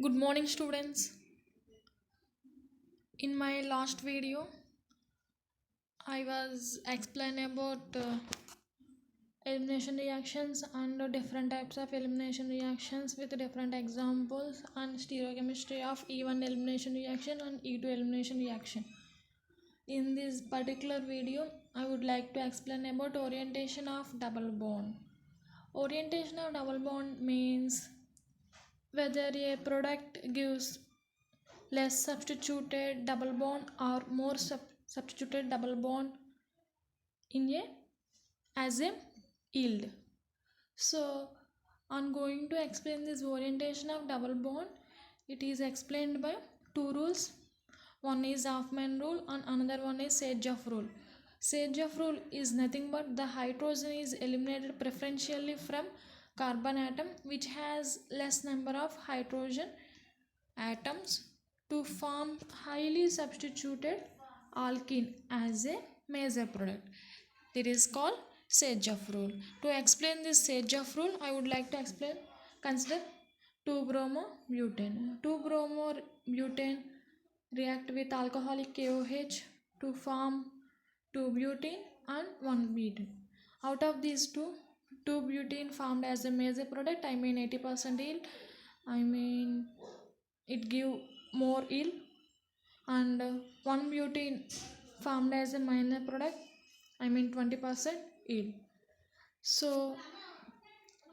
Good morning, students. In my last video, I was explaining about elimination reactions and different types of elimination reactions with different examples and stereochemistry of E1 elimination reaction and E2 elimination reaction. In this particular video, I would like to explain about orientation of double bond. Orientation of double bond means whether a product gives less substituted double bond or more substituted double bond in a as a yield. So I'm going to explain this orientation of double bond. It is explained by two rules. One is Hoffman rule and another one is Sage-Jaffe rule. Sage-Jaffe rule is nothing but the hydrogen is eliminated preferentially from carbon atom which has less number of hydrogen atoms to form highly substituted alkene as a major product. It is called Sage-Jaffe rule. To explain this Sage-Jaffe rule, I would like to consider 2-bromobutane. 2-bromobutane react with alcoholic KOH to form 2-butene and 1-butene. Out of these two, 2-butene formed as a major product, 80% yield. It give more yield, and 1-butene formed as a minor product, 20% yield. So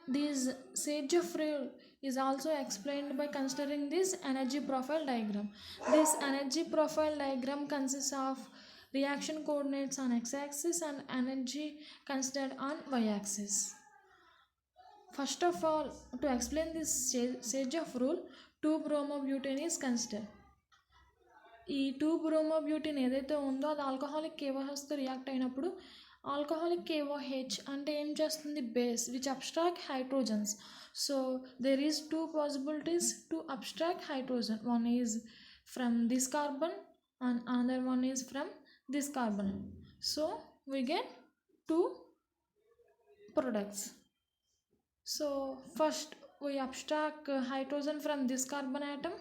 this Sage-Jaffe rule is also explained by considering this energy profile diagram. This energy profile diagram consists of reaction coordinates on x-axis and energy considered on y-axis. First of all, to explain this Sage-Jaffe rule, 2-bromobutane is considered. ఈ 2-bromobutane ఏదైతే ఉందో అది alcoholic KOHతో react అయినప్పుడు alcoholic KOH అంటే ఏం చేస్తుంది, base which abstract hydrogens. So there is two possibilities to abstract hydrogen. One is from this carbon and another one is from this carbon. So we get two products. So first we abstract hydrogen from this carbon atom,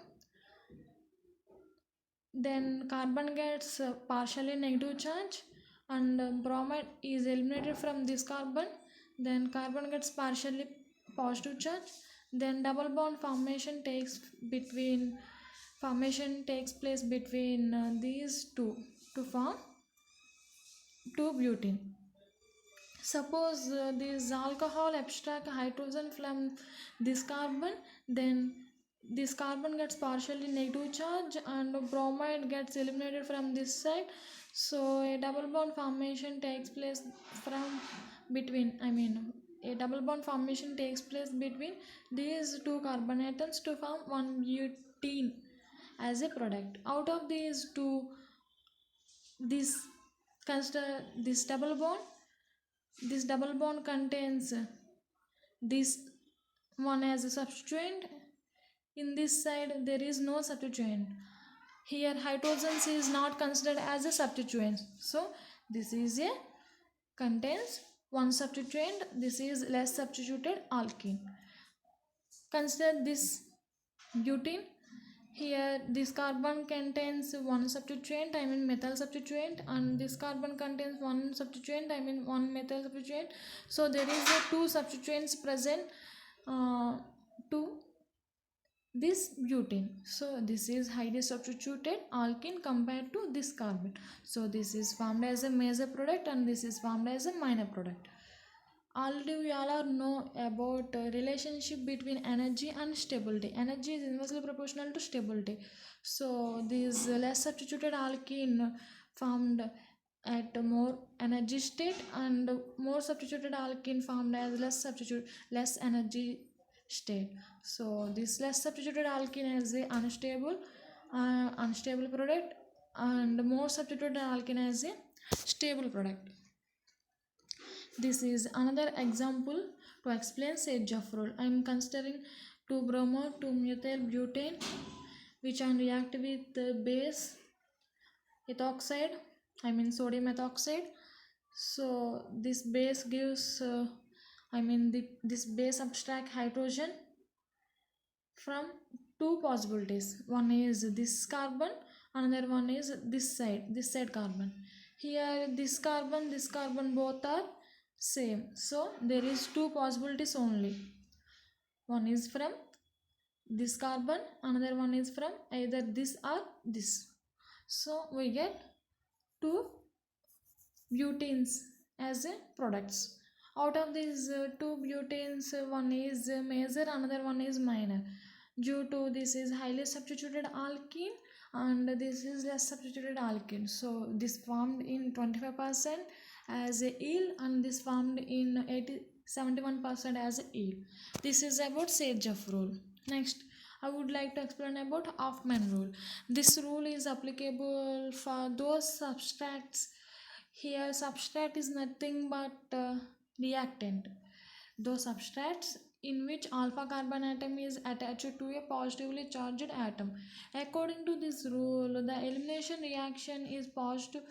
then carbon gets partially negative charge and bromide is eliminated from this carbon, then carbon gets partially positive charge, then double bond formation takes place between these two to form 2-butene. Suppose this alcohol abstract hydrogen from this carbon, then this carbon gets partially negative charge and bromide gets eliminated from this side. So a double bond formation takes place between these two carbon atoms to form 1-butene as a product. Out of these two, consider this double bond. This double bond contains this one as a substituent. In this side there is no substituent. Here hydrogens is not considered as a substituent. So this is a contains one substituent. This is less substituted alkene. Consider this butene. Here this carbon contains one substituent, methyl substituent, and this carbon contains one substituent, one methyl substituent. So there is a two substituents present to this butane. So this is highly substituted alkene compared to this carbon. So this is formed as a major product and this is formed as a minor product. Already we all know about relationship between energy and stability. Energy is inversely proportional to stability. So this less substituted alkene formed at more energy state and more substituted alkene formed as less energy state. So this less substituted alkene is a unstable product and more substituted alkene is a stable product. This is another example to explain Sage-Jaffe rule. I am considering 2-bromo 2-methyl butane which can react with the base ethoxide, sodium ethoxide. So this base gives this base abstract hydrogen from two possibilities. One is this carbon, another one is this side carbon. Here this carbon both are same. So there is two possibilities only. One is from this carbon, another one is from either this or this. So we get two butenes as a products. Out of these two butenes, one is major, another one is minor. Due to this is highly substituted alkene and this is less substituted alkene. So this formed in 25% as a eel and this formed in 71% as a eel. This is about Sage-Jaffe rule. Next, I would like to explain about Hofmann rule. This rule is applicable for those substrates. Here substrate is nothing but reactant. Those substrates in which alpha carbon atom is attached to a positively charged atom. According to this rule, the elimination reaction is positive.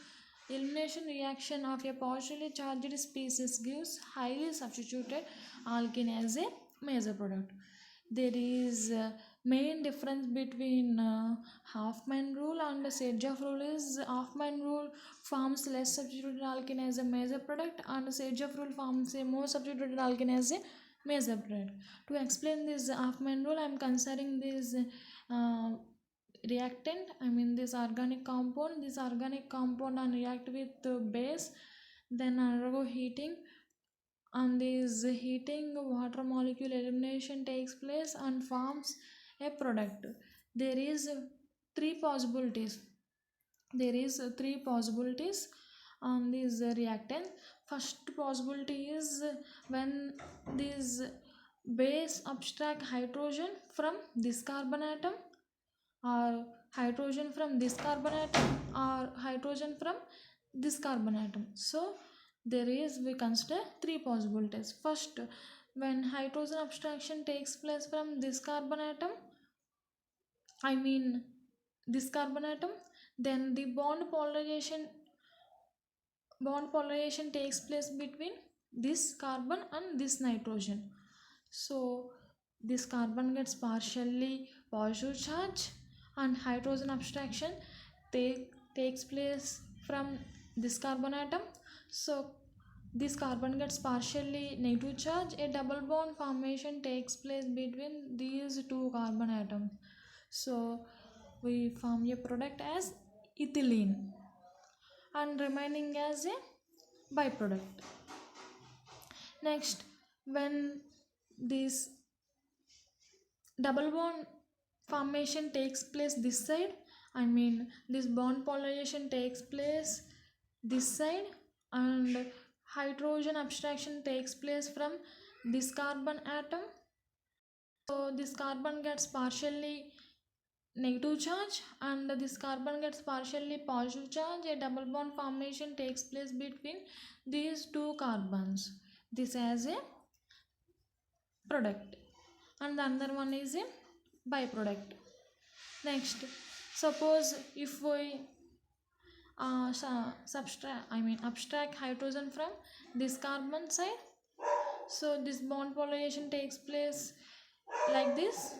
Elimination reaction of a positively charged species gives highly substituted alkene as a major product. There is main difference between Hofmann rule and Sage-Jaffe rule is Hofmann rule forms less substituted alkene as a major product and Sage-Jaffe rule forms a more substituted alkene as a major product. To explain this Hofmann rule, I am considering this reactant, I mean this organic compound and react with base, then undergo heating. On this heating, water molecule elimination takes place and forms a product. There is three possibilities. On this reactant. First possibility is when this base abstract hydrogen from this carbon atom or hydrogen from this carbon atom or hydrogen from this carbon atom. So we consider three possibilities. First, when hydrogen abstraction takes place from this carbon atom, then the bond polarization takes place between this carbon and this nitrogen. So this carbon gets partially positive charge and hydrogen abstraction takes place from this carbon atom. So this carbon gets partially negative charge. A double bond formation takes place between these two carbon atoms. So we form a product as ethylene and remaining as a byproduct. Next, when this double bond formation takes place this side, this bond polarization takes place this side and hydrogen abstraction takes place from this carbon atom. So this carbon gets partially negative charge and this carbon gets partially positive charge. A double bond formation takes place between these two carbons. This as a product and the other one is a byproduct. Next, suppose if we abstract hydrogen from this carbon side, so this bond polarization takes place like this.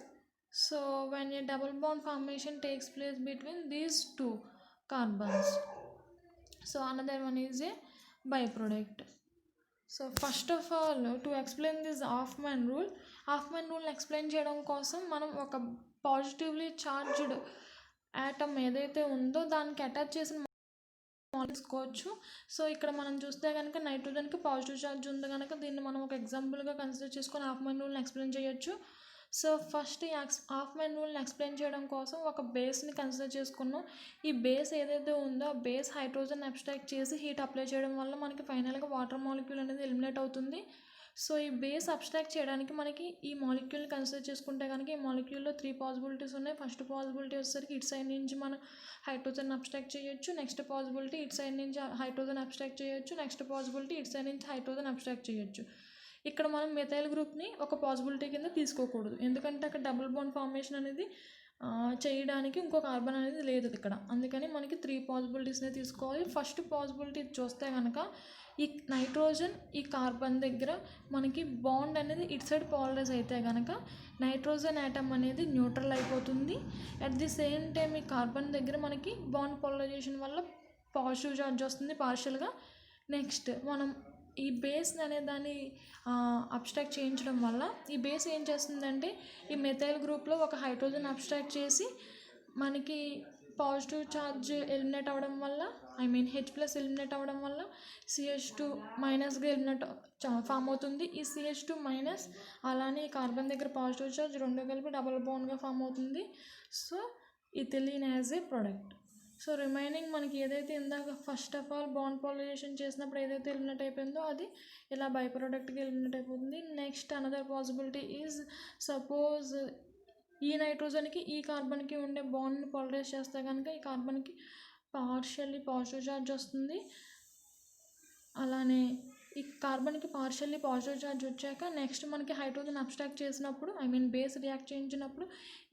So when a double bond formation takes place between these two carbons, so another one is a byproduct. So first of all, to explain this Hofmann rule explain చేయడం కోసం మనం ఒక positively charged atom ఏదైతే ఉందో దానికి attach చేసిన తీసుకోవచ్చు. So ఇక్కడ మనం చూస్తే కనుక నైట్రోజన్కి పాజిటివ్ ఛార్జ్ ఉంది కనుక దీన్ని మనం ఒక ఎగ్జాంపుల్గా కన్సిడర్ చేసుకొని హాఫ్మన్ రూల్ని ఎక్స్ప్లెయిన్ చేయొచ్చు. సో ఫస్ట్ ఈ హాఫ్మన్ రూల్ని ఎక్స్ప్లెయిన్ చేయడం కోసం ఒక బేస్ని కన్సిడర్ చేసుకున్నాం. ఈ బేస్ ఏదైతే ఉందో ఆ బేస్ హైడ్రోజన్ అబ్స్ట్రాక్ట్ చేసి హీట్ అప్లై చేయడం వల్ల మనకి ఫైనల్గా వాటర్ మాలిక్యూల్ అనేది ఎలిమినేట్ అవుతుంది. సో ఈ బేస్ అబ్స్ట్రాక్ట్ చేయడానికి మనకి ఈ మాలిక్యూల్ని కన్సిడర్ చేసుకుంటే కనుక ఈ మాలిక్యూల్లో 3 పాసిబిలిటీస్ ఉన్నాయి. ఫస్ట్ పాసిబిలిటీ వచ్చేసరికి ఇటు సైడ్ నుంచి మనం హైడ్రోజన్ అబ్స్ట్రాక్ట్ చేయొచ్చు. నెక్స్ట్ పాసిబిలిటీ ఇటు సైడ్ నుంచి హైడ్రోజన్ అబ్స్ట్రాక్ట్ చేయొచ్చు. నెక్స్ట్ పాసిబిలిటీ ఇటు సైడ్ నుంచి హైడ్రోజన్ అబ్స్ట్రాక్ట్ చేయొచ్చు. ఇక్కడ మనం మెథైల్ గ్రూప్ని ఒక పాసిబిలిటీ కింద తీసుకోకూడదు, ఎందుకంటే అక్కడ డబుల్ బాండ్ ఫార్మేషన్ అనేది చేయడానికి ఇంకో కార్బన్ అనేది లేదు ఇక్కడ. అందుకని మనకి 3 పాసిబిలిటీస్ని తీసుకోవాలి. ఫస్ట్ పాసిబిలిటీ చూస్తే కనుక ఈ నైట్రోజన్ ఈ కార్బన్ దగ్గర మనకి బాండ్ అనేది ఇటు సైడ్ పాలరైజ్ అయితే కనుక నైట్రోజన్ యాటమ్ అనేది న్యూట్రల్ అయిపోతుంది. అట్ ది సేమ్ టైం ఈ కార్బన్ దగ్గర మనకి బాండ్ పోలరైజేషన్ వల్ల పాజిటివ్ చార్జ్ వస్తుంది పార్షియల్గా. నెక్స్ట్ మనం ఈ బేస్ అనే దాన్ని అబ్స్ట్రాక్ట్ చేయించడం వల్ల ఈ బేస్ ఏం చేస్తుందంటే ఈ మెథైల్ గ్రూప్లో ఒక హైడ్రోజన్ అబ్స్ట్రాక్ట్ చేసి మనకి పాజిటివ్ ఛార్జ్ ఎలిమినేట్ అవ్వడం వల్ల H+ ఎలిమినేట్ అవ్వడం వల్ల CH2- ఎలిమినేట్ ఫామ్ అవుతుంది. ఈ CH2- అలానే కార్బన్ దగ్గర పాజిటివ్ ఛార్జ్ రెండు కలిపి డబుల్ బాండ్గా ఫామ్ అవుతుంది. So ethylene as a product. So remaining మనకి ఏదైతే ఇందాక first of all bond polarization చేసినప్పుడు ఏదైతే ఎలిమినేట్ అయిపోయిందో అది ఇలా బై ప్రోడక్ట్గా ఎలిమినేట్ అయిపోతుంది. Next another possibility is suppose ఈ నైట్రోజన్కి ఈ కార్బన్కి ఉండే బాండ్ని పోలరైజ్ చేస్తే కనుక ఈ కార్బన్కి పార్షియల్లీ పాజిటివ్ ఛార్జ్ వస్తుంది. అలానే ఈ కార్బన్కి పార్షియల్లీ పాజిటివ్ ఛార్జ్ వచ్చాక నెక్స్ట్ మనకి హైడ్రోజన్ అబ్స్ట్రాక్ట్ చేసినప్పుడు బేస్ రియాక్ట్ చేయించినప్పుడు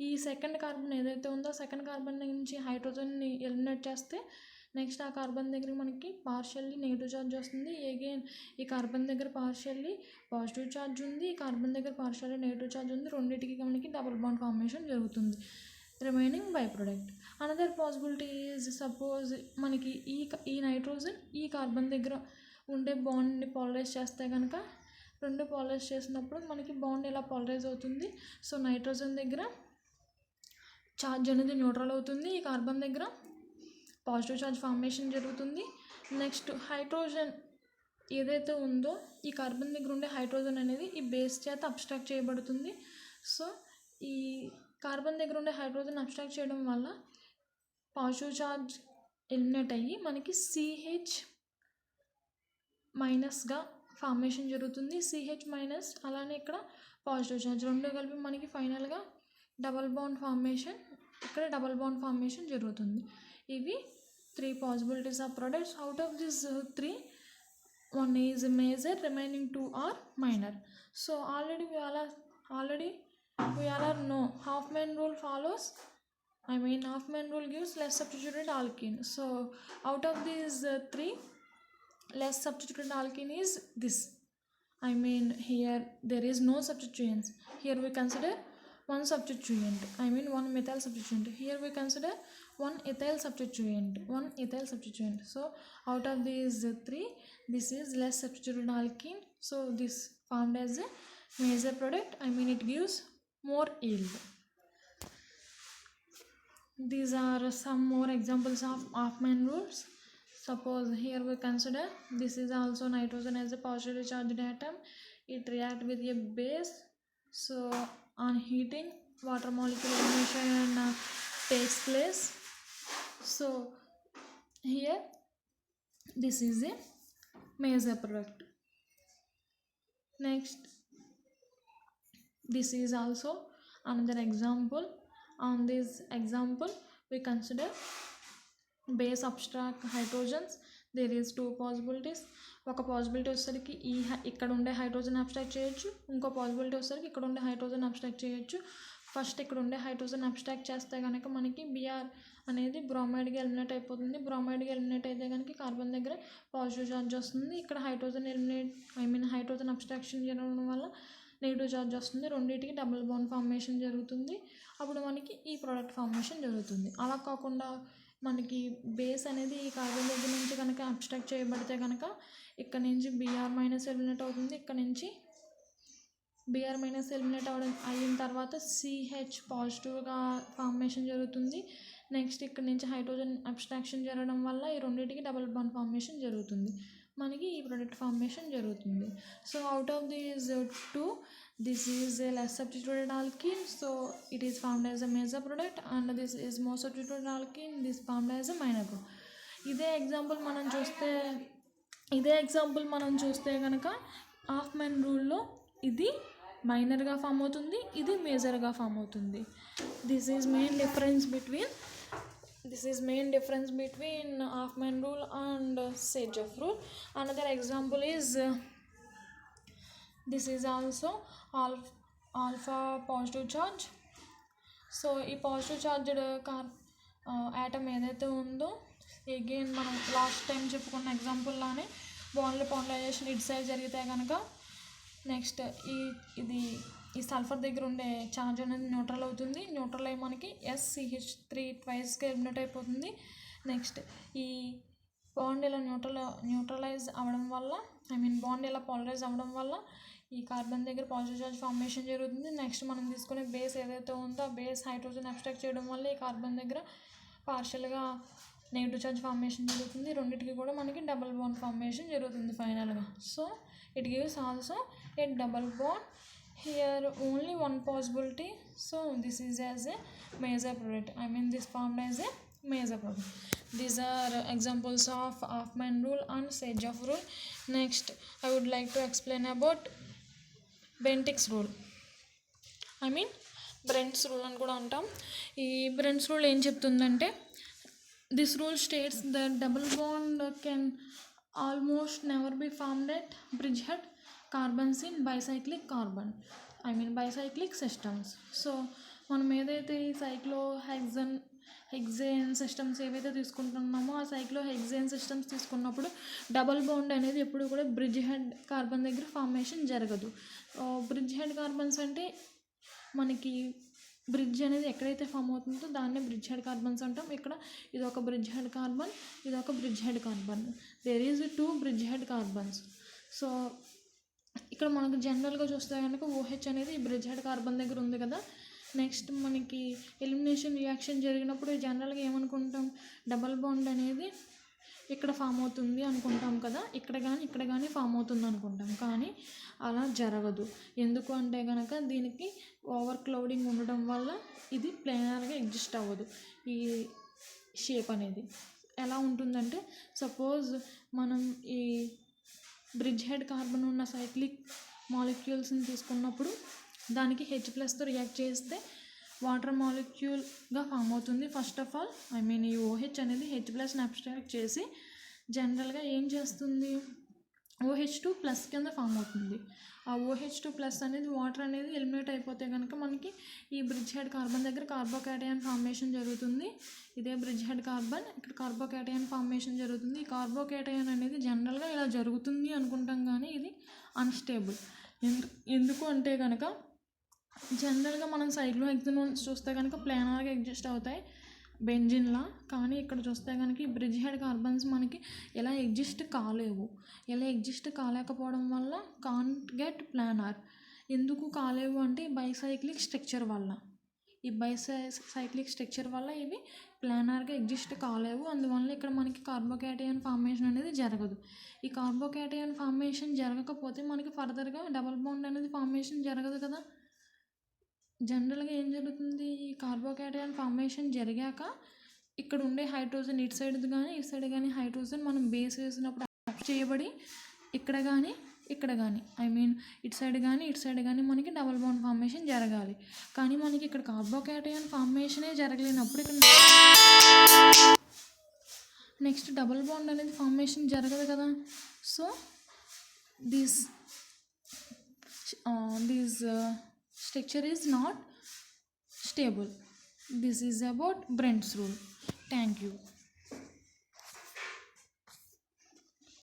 ఈ సెకండ్ కార్బన్ ఏదైతే ఉందో సెకండ్ కార్బన్ నుంచి హైడ్రోజన్ని ఎలిమినేట్ చేస్తే నెక్స్ట్ ఆ కార్బన్ దగ్గర మనకి పార్షియల్లీ నెగిటివ్ ఛార్జ్ వస్తుంది. అగైన్ ఈ కార్బన్ దగ్గర పార్షియల్లీ పాజిటివ్ ఛార్జ్ ఉంది, ఈ కార్బన్ దగ్గర పార్షియల్లీ నెగిటివ్ ఛార్జ్ ఉంది. రెండింటికి మనకి డబుల్ బాండ్ ఫార్మేషన్ జరుగుతుంది. Remaining by product. Another possibility is suppose మనకి ఈ నైట్రోజన్ ఈ కార్బన్ దగ్గర ఉండే బాండ్ని పాలరైజ్ చేస్తే కనుక రెండు పాలరైజ్ చేసినప్పుడు మనకి బాండ్ ఇలా పాలరైజ్ అవుతుంది. సో నైట్రోజన్ దగ్గర ఛార్జ్ అనేది న్యూట్రల్ అవుతుంది, ఈ కార్బన్ దగ్గర పాజిటివ్ ఛార్జ్ ఫార్మేషన్ జరుగుతుంది. నెక్స్ట్ హైడ్రోజన్ ఏదైతే ఉందో ఈ కార్బన్ దగ్గర ఉండే హైడ్రోజన్ అనేది ఈ బేస్ చేత అబ్స్ట్రాక్ట్ చేయబడుతుంది. సో ఈ కార్బన్ దగ్గర ఉండే హైడ్రోజన్ అబ్స్ట్రాక్ట్ చేయడం వల్ల పాజిటివ్ ఛార్జ్ ఎలిమినేట్ అయ్యి మనకి CH- ఫార్మేషన్ జరుగుతుంది. CH- అలానే ఇక్కడ పాజిటివ్ ఛార్జ్ రెండు కలిపి మనకి ఫైనల్గా డబల్ బాండ్ ఫార్మేషన్, ఇక్కడ డబల్ బాండ్ ఫార్మేషన్ జరుగుతుంది. ఇవి 3 possibilities of products. Out of this 3 1 is major, remaining 2 are minor. So already we all know Hofmann rule follows. Hofmann rule gives less substituted alkene. So out of these 3 less substituted alkene is this. Here there is no substituents. Here we consider one substituent, one methyl substituent. Here we consider one ethyl substituent. So out of these 3 this is less substituted alkene. So this formed as a major product. It gives more yield. These are some more examples of Hofmann rules. Suppose here we consider this is also nitrogen as a positively charged atom. It reacts with a base. So on heating water molecule elimination takes place. So here this is a major product. Next, this is also another example. On this example we consider base abstract hydrogens. There is 2 possibilities. ఒక possibility వచ్చేసరికి ఇక్కడ ఉండే hydrogen abstract చేయొచ్చు, ఇంకో possibility వచ్చేసరికి ఇక్కడ ఉండే hydrogen abstract చేయొచ్చు. ఫస్ట్ ఇక్కడ ఉండే హైడ్రోజన్ అబ్స్ట్రాక్ట్ చేస్తే కనుక మనకి Br అనేది బ్రోమైడ్గా ఎలిమినేట్ అయిపోతుంది. బ్రోమైడ్గా ఎలిమినేట్ అయితే కనుక కార్బన్ దగ్గర పాజిటివ్ ఛార్జ్ వస్తుంది. ఇక్కడ హైడ్రోజన్ హైడ్రోజన్ అబ్స్ట్రాక్షన్ జరగడం వల్ల నెగిటివ్ ఛార్జ్ వస్తుంది. రెండింటికి డబుల్ బాండ్ ఫార్మేషన్ జరుగుతుంది. అప్పుడు మనకి ఈ ప్రోడక్ట్ ఫార్మేషన్ జరుగుతుంది. అలా కాకుండా మనకి బేస్ అనేది ఈ కార్బన్ దగ్గర నుంచి కనుక అబ్స్ట్రాక్ట్ చేయబడితే కనుక ఇక్కడ నుంచి Br- ఎలిమినేట్ అవుతుంది. ఇక్కడ నుంచి Br- ఎలిమినేట్ అయిన తర్వాత CH పాజిటివ్గా ఫార్మేషన్ జరుగుతుంది. నెక్స్ట్ ఇక్కడ నుంచి హైడ్రోజన్ అబ్స్ట్రాక్షన్ జరగడం వల్ల ఈ రెండింటికి డబుల్ బాండ్ ఫార్మేషన్ జరుగుతుంది. మనకి ఈ ప్రోడక్ట్ ఫార్మేషన్ జరుగుతుంది. So out of these 2 this is a less substituted alkene, so it is formed as a major product, and this is more substituted alkene, this formed as a minor product. ఇదే example మనం చూస్తే కనుక Hoffman రూల్లో ఇది మైనర్గా form అవుతుంది, ఇది మేజర్గా form అవుతుంది. This is main difference between Hofmann rule and Saytzeff rule. Another example is this is also alpha positive charge. సో ఈ పాజిటివ్ చార్జ్డ్ యాటమ్ ఏదైతే ఉందో అగైన్ మనం లాస్ట్ టైం చెప్పుకున్న ఎగ్జాంపుల్లానే బాండ్ల పాలిమరైజేషన్ ఇటు సైడ్ జరిగితే కనుక నెక్స్ట్ ఈ సల్ఫర్ దగ్గర ఉండే ఛార్జ్ అనేది న్యూట్రల్ అవుతుంది. న్యూట్రల్ అయ్యి మనకి SCH3 ట్వైస్గా ఎలిమినేట్ అయిపోతుంది. నెక్స్ట్ ఈ బాండ్ ఇలా న్యూట్రలైజ్ అవ్వడం వల్ల బాండ్ ఇలా పాలరైజ్ అవ్వడం వల్ల ఈ కార్బన్ దగ్గర పాజిటివ్ చార్జ్ ఫార్మేషన్ జరుగుతుంది. నెక్స్ట్ మనం తీసుకునే బేస్ ఏదైతే ఉందో ఆ బేస్ హైడ్రోజన్ అబ్స్ట్రాక్ట్ చేయడం వల్ల ఈ కార్బన్ దగ్గర పార్షియల్గా నెగిటివ్ చార్జ్ ఫార్మేషన్ జరుగుతుంది. రెండింటికి కూడా మనకి డబుల్ బాండ్ ఫార్మేషన్ జరుగుతుంది ఫైనల్గా. So it gives also a double bond. Here only one possibility, so this is as a major product. This formed as a major product. These are examples of Hofmann rule and Sajoff rule. Next I would like to explain about Bendix rule. Brent's rule అని కూడా అంటాం. ఈ Brent's rule ఏం చెప్తుందంటే this rule states that double bond can almost never be formed at bridgehead carbons in bicyclic carbon bicyclic systems. So మనం ఏదైతే ఈ hexane systems ఏవైతే తీసుకుంటున్నామో ఆ హెక్సేన్ సిస్టమ్స్ తీసుకున్నప్పుడు డబల్ బాండ్ అనేది ఎప్పుడు కూడా బ్రిడ్జ్ హెడ్ కార్బన్ దగ్గర ఫార్మేషన్ జరగదు. బ్రిడ్జ్ హెడ్ కార్బన్స్ అంటే మనకి బ్రిడ్జ్ అనేది ఎక్కడైతే ఫామ్ అవుతుందో దాన్నే బ్రిడ్జ్ హెడ్ కార్బన్స్ అంటాం. ఇక్కడ ఇది ఒక బ్రిడ్జ్ హెడ్ కార్బన్, ఇది ఒక bridge head carbon. There is 2 bridge head carbons. So ఇక్కడ మనకు జనరల్గా చూస్తే కనుక OH అనేది ఈ బ్రిడ్జ్ హెడ్ కార్బన్ దగ్గర ఉంది కదా. నెక్స్ట్ మనకి ఎలిమినేషన్ రియాక్షన్ జరిగినప్పుడు జనరల్గా ఏమనుకుంటాం, డబల్ బాండ్ అనేది ఇక్కడ ఫామ్ అవుతుంది అనుకుంటాం కదా, ఇక్కడ కానీ ఫామ్ అవుతుంది అనుకుంటాం. కానీ అలా జరగదు. ఎందుకు అంటే కనుక దీనికి ఓవర్ క్లౌడింగ్ ఉండడం వల్ల ఇది ప్లేనర్గా ఎగ్జిస్ట్ అవ్వదు. ఈ షేప్ అనేది ఎలా ఉంటుందంటే, సపోజ్ మనం ఈ బ్రిడ్జ్ హెడ్ కార్బన్ ఉన్న సైక్లిక్ మాలిక్యూల్స్ని తీసుకున్నప్పుడు దానికి H+తో రియాక్ట్ చేస్తే వాటర్ మాలిక్యూల్గా ఫామ్ అవుతుంది. ఫస్ట్ ఆఫ్ ఆల్ ఈ OH అనేది H+ని అబ్స్ట్రాక్ట్ చేసి జనరల్గా ఏం చేస్తుంది, OH2+ కింద ఫామ్ అవుతుంది. ఆ OH2+ అనేది వాటర్ అనేది ఎలిమినేట్ అయిపోతే కనుక మనకి ఈ బ్రిడ్జ్ హెడ్ కార్బన్ దగ్గర కార్బోకాటయాన్ ఫార్మేషన్ జరుగుతుంది. ఇదే బ్రిడ్జ్ హెడ్ కార్బన్, ఇక్కడ కార్బోకాటయాన్ ఫార్మేషన్ జరుగుతుంది. ఈ కార్బోకాటయాన్ అనేది జనరల్గా ఇలా జరుగుతుంది అనుకుంటాం కానీ ఇది అన్స్టేబుల్. ఎందుకు అంటే కనుక జనరల్గా మనం సైక్లోహెక్సేనోన్స్ చూస్తే కనుక ప్లానర్గా ఎగ్జిస్ట్ అవుతాయి బెంజిన్లా. కానీ ఇక్కడ చూస్తే కనుక ఈ బ్రిడ్జ్ హెడ్ కార్బన్స్ మనకి ఎలా ఎగ్జిస్ట్ కాలేవు. ఎలా ఎగ్జిస్ట్ కాలేకపోవడం వల్ల కాంట్ గెట్ ప్లానర్. ఎందుకు కాలేవు అంటే బైసైక్లిక్ స్ట్రక్చర్ వల్ల. ఈ బైసైక్లిక్ స్ట్రక్చర్ వల్ల ఇవి ప్లానర్గా ఎగ్జిస్ట్ కాలేవు. అందువల్ల ఇక్కడ మనకి కార్బోకాటయాన్ ఫార్మేషన్ అనేది జరగదు. ఈ కార్బోకాటయాన్ ఫార్మేషన్ జరగకపోతే మనకి ఫర్దర్గా డబల్ బాండ్ అనేది ఫార్మేషన్ జరగదు కదా. జనరల్గా ఏం జరుగుతుంది, ఈ కార్బోకాటయాన్ ఫార్మేషన్ జరిగాక ఇక్కడ ఉండే హైడ్రోజన్ ఇటు సైడ్ కానీ హైడ్రోజన్ మనం బేస్ వేసినప్పుడు అటాచ్ చేయబడి ఇక్కడ కానీ ఇటు సైడ్ కానీ మనకి డబల్ బాండ్ ఫార్మేషన్ జరగాలి. కానీ మనకి ఇక్కడ కార్బోకాటయాన్ ఫార్మేషనే జరగలేనప్పుడు ఇక్కడ నెక్స్ట్ డబల్ బాండ్ అనేది ఫార్మేషన్ జరగదు కదా. So this structure is not stable. This is about Brent's rule. Thank you.